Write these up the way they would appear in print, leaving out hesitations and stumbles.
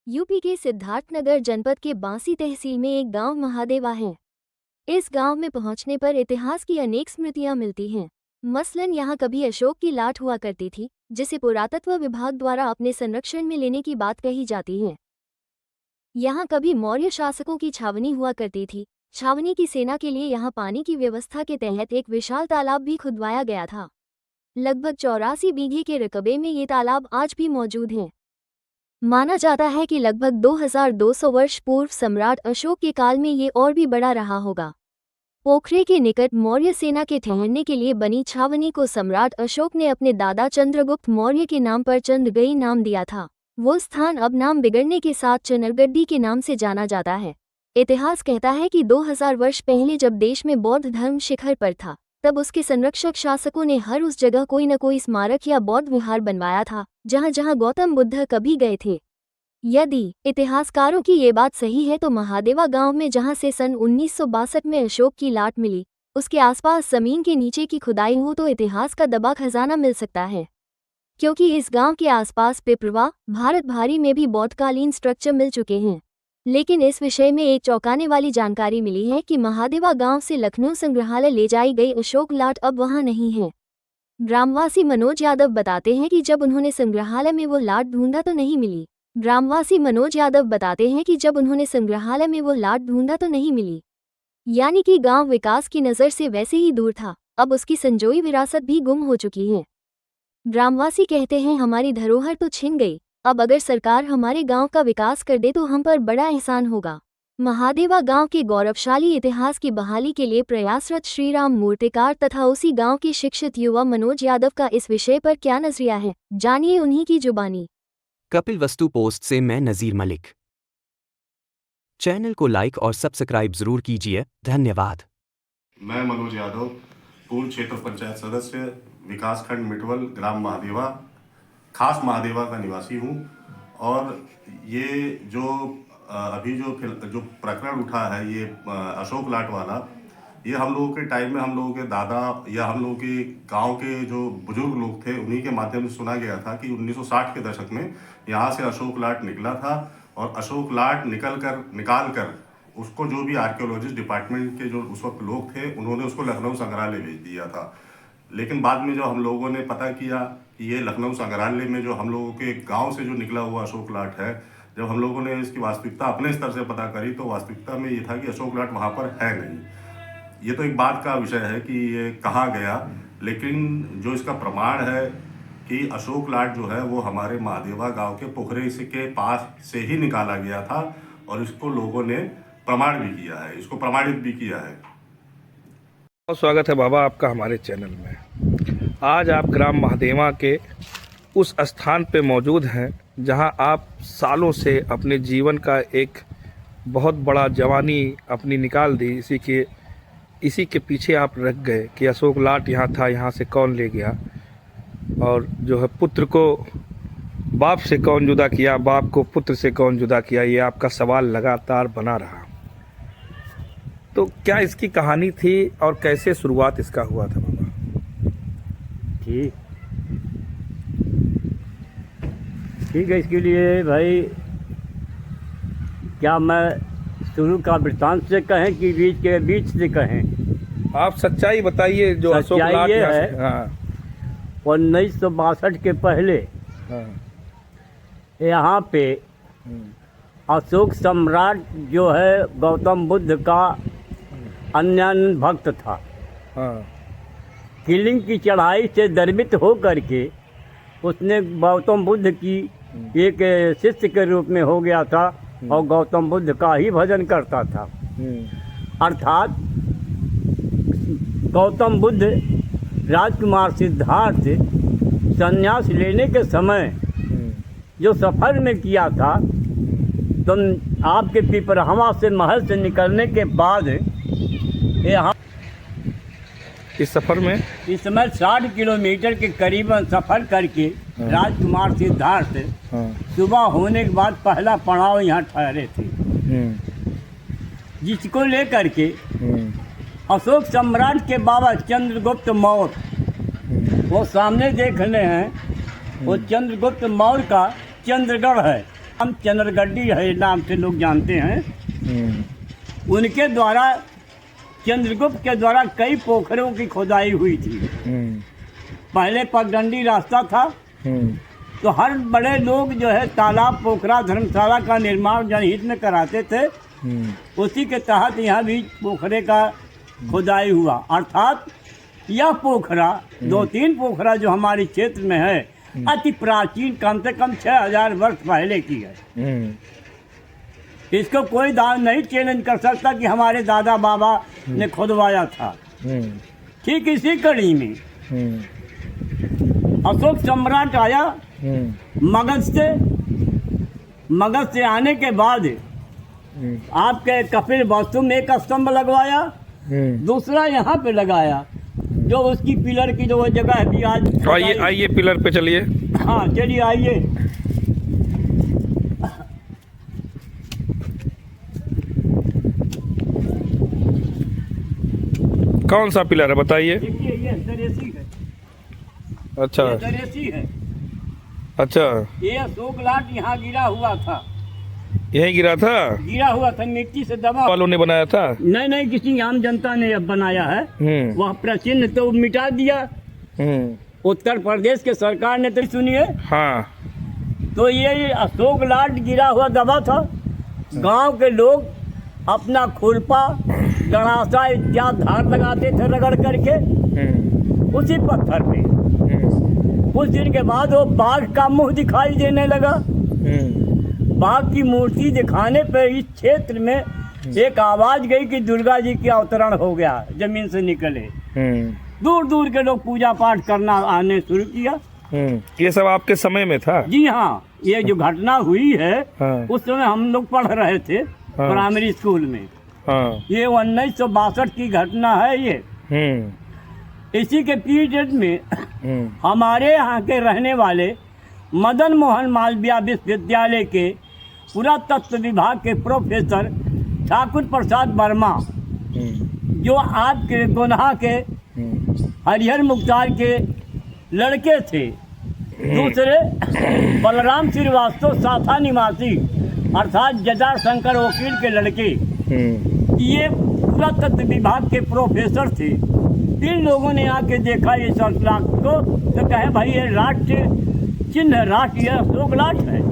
UP के सिद्धार्थनगर जनपद के बांसी तहसील में एक गांव महादेवा है। इस गांव में पहुंचने पर इतिहास की अनेक स्मृतियां मिलती हैं। मसलन यहाँ कभी अशोक की लाट हुआ करती थी, जिसे पुरातत्व विभाग द्वारा अपने संरक्षण में लेने की बात कही जाती है। यहाँ कभी मौर्य शासकों की छावनी हुआ करती थी। छावनी की सेना के लिए यहाँ पानी की व्यवस्था के तहत एक विशाल तालाब भी खुदवाया गया था। लगभग 84 बीघे के रकबे में ये तालाब आज भी मौजूद है। माना जाता है कि लगभग 2200 वर्ष पूर्व सम्राट अशोक के काल में ये और भी बड़ा रहा होगा। पोखरे के निकट मौर्य सेना के ठहरने के लिए बनी छावनी को सम्राट अशोक ने अपने दादा चंद्रगुप्त मौर्य के नाम पर चंद्रगई नाम दिया था। वो स्थान अब नाम बिगड़ने के साथ चनरगड्डी के नाम से जाना जाता है। इतिहास कहता है कि 2000 वर्ष पहले जब देश में बौद्ध धर्म शिखर पर था, तब उसके संरक्षक शासकों ने हर उस जगह कोई न कोई स्मारक या बौद्ध विहार बनवाया था, जहाँ जहाँ गौतम बुद्ध कभी गए थे। यदि इतिहासकारों की ये बात सही है तो महादेवा गांव में जहां से सन 1962 में अशोक की लाट मिली, उसके आसपास जमीन के नीचे की खुदाई हो तो इतिहास का दबा खजाना मिल सकता है। क्योंकि इस गांव के आसपास पिपरवा, भारत भारी में भी बौद्धकालीन स्ट्रक्चर मिल चुके हैं। लेकिन इस विषय में एक चौंकाने वाली जानकारी मिली है कि महादेवा गांव से लखनऊ संग्रहालय ले जाई गई अशोक लाट अब वहां नहीं है। ग्रामवासी मनोज यादव बताते हैं कि जब उन्होंने संग्रहालय में वो लाट ढूंढा तो नहीं मिली। यानी कि गांव विकास की नज़र से वैसे ही दूर था, अब उसकी संजोई विरासत भी गुम हो चुकी है। ग्रामवासी कहते हैं, हमारी धरोहर तो छिन गई, अब अगर सरकार हमारे गांव का विकास कर दे तो हम पर बड़ा एहसान होगा। महादेवा गांव के गौरवशाली इतिहास की बहाली के लिए प्रयासरत श्रीराम मूर्तिकार तथा उसी गांव के शिक्षित युवा मनोज यादव का इस विषय पर क्या नजरिया है, जानिए उन्हीं की जुबानी। कपिल वस्तु पोस्ट से मैं नजीर मलिक। चैनल को लाइक और सब्सक्राइब जरूर कीजिए। धन्यवाद। मैं मनोज यादव, पूर्व क्षेत्र पंचायत सदस्य, विकासखंड मिटवल, ग्राम महादेवा, खास महादेवा का निवासी हूं। और ये जो अभी जो प्रकरण उठा है, ये अशोक लाट वाला, ये हम लोगों के टाइम में हम लोगों के दादा या हम लोगों के गांव के जो बुजुर्ग लोग थे, उन्हीं के माध्यम से सुना गया था कि 1960 के दशक में यहाँ से अशोक लाट निकला था। और अशोक लाट निकाल कर उसको जो भी आर्कियोलॉजिस्ट डिपार्टमेंट के जो उस वक्त लोग थे, उन्होंने उसको लखनऊ संग्रहालय भेज दिया था। लेकिन बाद में जो हम लोगों ने पता किया कि ये लखनऊ संग्रहालय में जो हम लोगों के गाँव से जो निकला हुआ अशोक लाट है, जब हम लोगों ने इसकी वास्तविकता अपने स्तर से पता करी तो वास्तविकता में ये था कि अशोक लाट वहाँ पर है नहीं। ये तो एक बात का विषय है कि ये कहाँ गया, लेकिन जो इसका प्रमाण है कि अशोक लाट जो है वो हमारे महादेवा गांव के पोखरे के पास से ही निकाला गया था और इसको लोगों ने प्रमाण भी किया है, इसको प्रमाणित भी किया है। बहुत स्वागत है बाबा आपका हमारे चैनल में। आज आप ग्राम महादेवा के उस स्थान पे मौजूद हैं जहां आप सालों से अपने जीवन का एक बहुत बड़ा जवानी अपनी निकाल दी। इसी के पीछे आप रख गए कि अशोक लाट यहाँ था, यहाँ से कौन ले गया, और जो है पुत्र को बाप से कौन जुदा किया, बाप को पुत्र से कौन जुदा किया, ये आपका सवाल लगातार बना रहा। तो क्या इसकी कहानी थी और कैसे शुरुआत इसका हुआ था बाबा? ठीक है। इसके लिए भाई क्या मैं शुरू का वृत्तांत से कहें कि बीच से कहें? आप सच्चाई बताइए। जो अशोक लाट है, हाँ। 1962 के पहले यहाँ पे अशोक सम्राट जो है गौतम बुद्ध का अन्य भक्त था। किलिंग की चढ़ाई से दर्वित हो करके उसने गौतम बुद्ध की एक शिष्य के रूप में हो गया था और गौतम बुद्ध का ही भजन करता था। अर्थात गौतम बुद्ध राजकुमार सिद्धार्थ संन्यास लेने के समय जो सफ़र में किया था, तो आपके पिपरहवा से महल से निकलने के बाद यहाँ इस सफ़र में इस समय 60 किलोमीटर के करीबन सफ़र करके राजकुमार सिद्धार्थ सुबह होने के बाद पहला पड़ाव यहाँ ठहरे थे, जिसको लेकर के अशोक सम्राट के बाबा चंद्रगुप्त मौर्य वो सामने देख रहे हैं। वो चंद्रगुप्त मौर्य का चंद्रगढ़ है। हम चंद्रगड्डी है नाम से लोग जानते हैं। उनके द्वारा, चंद्रगुप्त के द्वारा कई पोखरों की खुदाई हुई थी। पहले पगडंडी रास्ता था, तो हर बड़े लोग जो है तालाब, पोखरा, धर्मशाला का निर्माण जनहित में कराते थे। उसी के तहत यहाँ भी पोखरे का खुदाई हुआ। अर्थात यह पोखरा, 2-3 पोखरा जो हमारे क्षेत्र में है, अति प्राचीन, कम से कम 6000 वर्ष पहले की है। इसको कोई दान नहीं चैलेंज कर सकता कि हमारे दादा बाबा ने खुदवाया था। ठीक इसी कड़ी में अशोक सम्राट आया मगध से आने के बाद आपके कपिल वस्तु में एक स्तंभ लगवाया, दूसरा यहाँ पे लगाया, जो उसकी पिलर की जो जगह है भी आज। आइए पिलर पे चलिए। हाँ चलिए आइए। कौन सा पिलर है बताइए। देखिए ये दरेसी है। अच्छा ये दरेसी है। अच्छा, ये अशोक लाट यहाँ गिरा हुआ था। यही गिरा था? गिरा हुआ था, मिट्टी से दबा। वालों ने बनाया था? नहीं, किसी आम जनता ने अब बनाया है। वह प्राचीन तो मिटा दिया। उत्तर प्रदेश के सरकार ने, तो सुनिए। हाँ। तो ये अशोक लाट गिरा हुआ दबा था। गांव के लोग अपना खुरपा, गणासा इत्यादि धार लगाते थे रगड़ करके उसी पत्थर पे। कुछ दिन के बाद वो बाघ का मुंह दिखाई देने लगा। बाघ की मूर्ति दिखाने पर इस क्षेत्र में एक आवाज गई कि दुर्गा जी की अवतरण हो गया, जमीन से निकले। दूर दूर के लोग पूजा पाठ करना आने शुरू किया। ये सब आपके समय में था? जी हाँ, ये जो घटना हुई है उस समय हम लोग पढ़ रहे थे प्राइमरी स्कूल में। ये 1962 की घटना है ये। इसी के पीरियड में हमारे यहाँ के रहने वाले मदन मोहन मालवीय विश्वविद्यालय के पुरातत्व विभाग के प्रोफेसर ठाकुर प्रसाद वर्मा, जो आपके गोन्हा के हरिहर मुख्तार के लड़के थे, दूसरे बलराम श्रीवास्तव साथा निवासी अर्थात जटार शंकर वकील के लड़के, ये पुरातत्व विभाग के प्रोफेसर थे। 3 लोगों ने आके देखा ये सरसलाख को, तो कहे भाई ये राट चिन्ह, राट यह अशोक लाट है।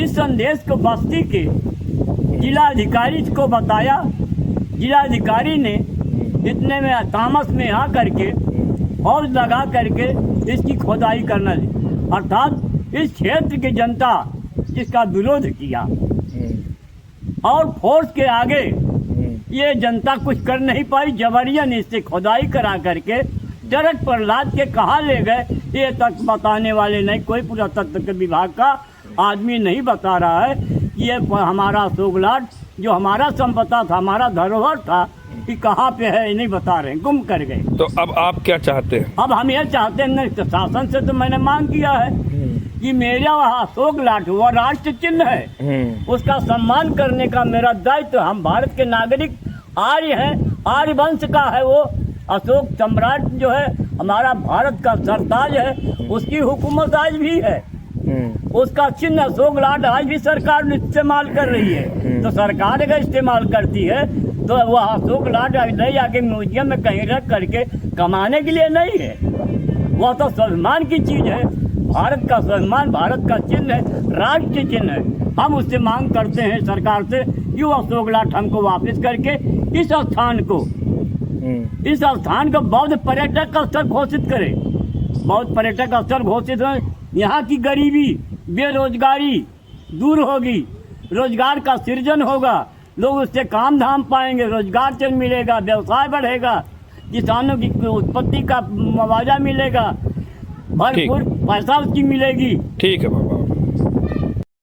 इस संदेश को बस्ती के जिलाधिकारी को बताया। जिलाधिकारी ने इतने में तामस में आ करके फौज लगा करके इसकी खुदाई करना दी। अर्थात इस क्षेत्र की जनता इसका विरोध किया और फोर्स के आगे ये जनता कुछ कर नहीं पाई। जबरियन इससे खुदाई करा करके ट्रक पर लाद के कहाँ ले गए ये तक बताने वाले नहीं। कोई पुरातत्व के विभाग का आदमी नहीं बता रहा है कि ये हमारा अशोक लाट जो हमारा संपदा था, हमारा धरोहर था, कि कहाँ पे है ये नहीं बता रहे, गुम कर गए। तो अब आप क्या चाहते हैं? अब हम ये चाहते हैं, शासन से तो मैंने मांग किया है कि मेरा वहाँ अशोक लाट हुआ राष्ट्र चिन्ह है, उसका सम्मान करने का मेरा दायित्व। हम भारत के नागरिक आर्य हैं, आर्य वंश का है वो अशोक सम्राट जो है हमारा भारत का सरताज है, उसकी हुकूमत आज भी है। उसका चिन्ह अशोक लाट आज भी सरकार इस्तेमाल कर रही है। तो सरकार अगर इस्तेमाल करती है तो वह अशोक लाट ले जाके म्यूजियम में कहीं रख करके कमाने के लिए नहीं है, वह तो स्वाभिमान की चीज है। भारत का स्वाभिमान, भारत का चिन्ह है, राष्ट्रीय चिन्ह है। हम उससे मांग करते हैं सरकार से कि वो अशोक लाट हमको वापस करके इस स्थान को बौद्ध पर्यटक का स्थल घोषित करे। बौद्ध पर्यटक का स्थल घोषित हो, यहाँ की गरीबी, बेरोजगारी दूर होगी, रोजगार का सृजन होगा, लोग उससे काम धाम पाएंगे, रोजगार से मिलेगा, व्यवसाय बढ़ेगा, किसानों की उत्पत्ति का मुआवजा मिलेगा, भरपूर पैसा उसकी मिलेगी। ठीक है बाबा।